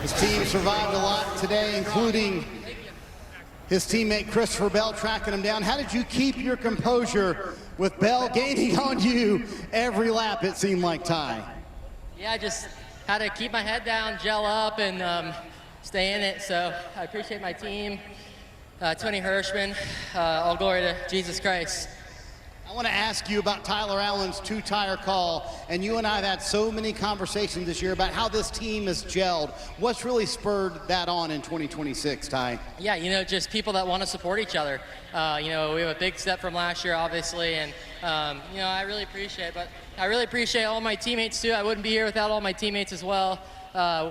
His team survived a lot today, including his teammate Christopher Bell tracking him down. How did you keep your composure with Bell gaining on you every lap, it seemed like, Ty? Yeah, I just had to keep my head down, gel up, and stay in it. So I appreciate my team, Tony Hirschman. All glory to Jesus Christ. I want to ask you about Tyler Allen's two-tire call, and you and I have had so many conversations this year about how this team has gelled. What's really spurred that on in 2026, Ty? Yeah, you know, just people that want to support each other. You know, we have a big step from last year, obviously, and, you know, I really appreciate it. But I really appreciate all my teammates, too. I wouldn't be here without all my teammates as well.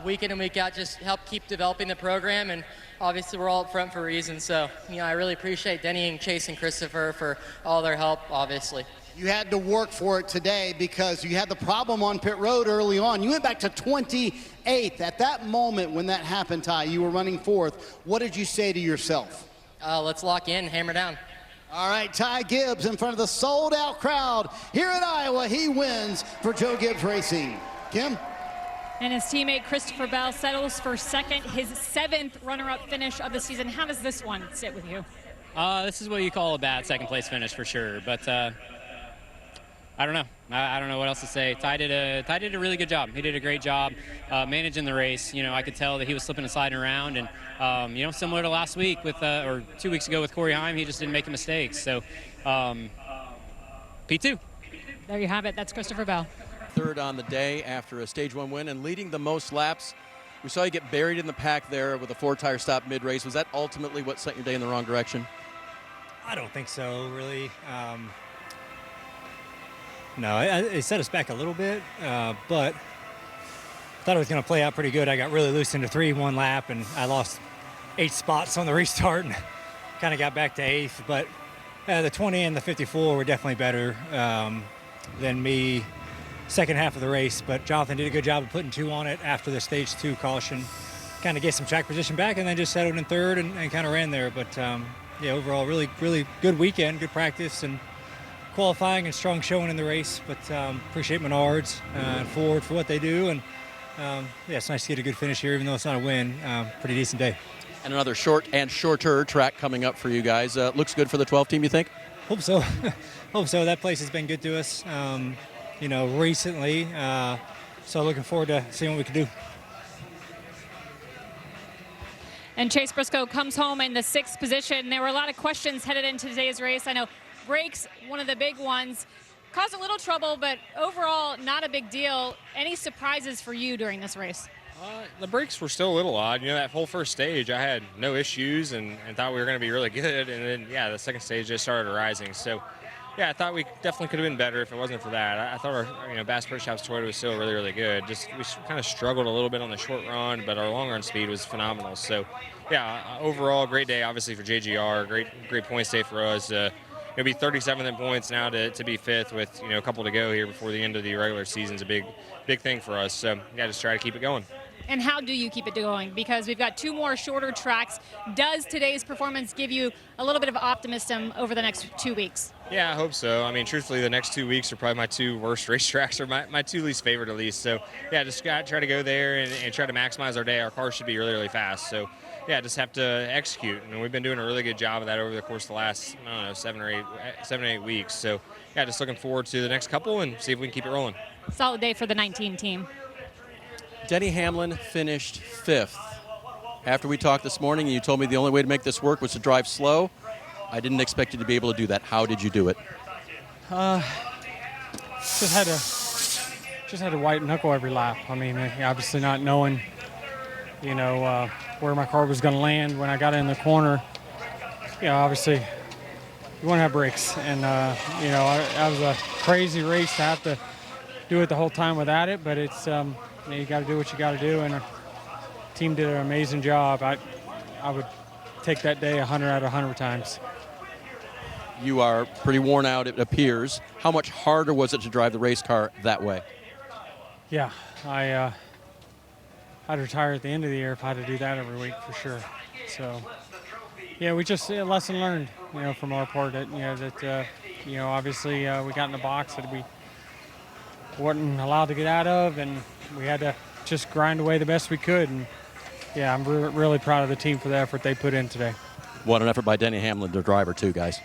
Week in and week out, just help keep developing the program, and obviously we're all up front for a reason. So, you know, I really appreciate Denny and Chase and Christopher for all their help, obviously. You had to work for it today because you had the problem on pit road early on. You went back to 28th. At that moment when that happened, Ty, you were running fourth. What did you say to yourself? Let's lock in, hammer down. All right, Ty Gibbs in front of the sold-out crowd here in Iowa. He wins for Joe Gibbs Racing. Kim? And his teammate Christopher Bell settles for second, his 7th runner-up finish of the season. How does this one sit with you? This is what you call a bad second-place finish for sure. But I don't know. I don't know what else to say. Ty did a really good job. He did a great job managing the race. You know, I could tell that he was slipping and sliding around, and you know, similar to last week with or 2 weeks ago with Corey Heim, he just didn't make a mistake. So P2. There you have it. That's Christopher Bell. Third on the day after a Stage 1 win and leading the most laps. We saw you get buried in the pack there with a 4-tire stop mid-race. Was that ultimately what sent your day in the wrong direction? I don't think so, really. No, it set us back a little bit, but I thought it was going to play out pretty good. I got really loose into 3 one lap, and I lost 8 spots on the restart and kind of got back to 8th. But the 20 and the 54 were definitely better than me second half of the race, but Jonathan did a good job of putting 2 on it after the Stage 2 caution. Kind of get some track position back and then just settled in third and kind of ran there. But yeah, overall, really good weekend, good practice and qualifying and strong showing in the race. But appreciate Menards and Ford for what they do. And yeah, it's nice to get a good finish here, even though it's not a win. Pretty decent day. And another short and shorter track coming up for you guys. Looks good for the 12 team, you think? Hope so. Hope so. That place has been good to us. You know, recently, so looking forward to seeing what we can do. And Chase Briscoe comes home in the 6th position. There were a lot of questions headed into today's race. I know brakes, one of the big ones, caused a little trouble, but overall, not a big deal. Any surprises for you during this race? The brakes were still a little odd. You know, that whole first stage, I had no issues and thought we were going to be really good. And then, yeah, the second stage just started rising. So, yeah, I thought we definitely could have been better if it wasn't for that. I thought our, Bass Pro Shops Toyota was still really good. Just we kind of struggled a little bit on the short run, but our long run speed was phenomenal. So, yeah, overall, great day, obviously, for JGR. Great points day for us. It'll be 37th in points now to be 5th with, a couple to go here before the end of the regular season is a big thing for us. So, yeah, just try to keep it going. And how do you keep it going? Because we've got 2 more shorter tracks. Does today's performance give you a little bit of optimism over the next 2 weeks? Yeah, I hope so. I mean, truthfully, the next 2 weeks are probably my 2 worst racetracks, or my 2 least favorite at least. So, yeah, just got to try to go there and try to maximize our day. Our cars should be really fast. So, yeah, just have to execute. And we've been doing a really good job of that over the course of the last, 7 or 8 weeks. So, yeah, just looking forward to the next couple and see if we can keep it rolling. Solid day for the 19 team. Denny Hamlin finished 5th. After we talked this morning, you told me the only way to make this work was to drive slow. I didn't expect you to be able to do that. How did you do it? Just had to white knuckle every lap. I mean, obviously not knowing, where my car was going to land when I got in the corner. Obviously you want to have brakes, and that was a crazy race to have to do it the whole time without it. But it's you got to do what you got to do, and our team did an amazing job. I would take that day 100 out of 100 times. You are pretty worn out, it appears. How much harder was it to drive the race car that way? Yeah, I'd retire at the end of the year if I had to do that every week for sure. So, yeah, we just a lesson learned, from our part that obviously we got in the box that we weren't allowed to get out of, and we had to just grind away the best we could. And yeah, I'm really proud of the team for the effort they put in today. What an effort by Denny Hamlin, their driver, too, guys.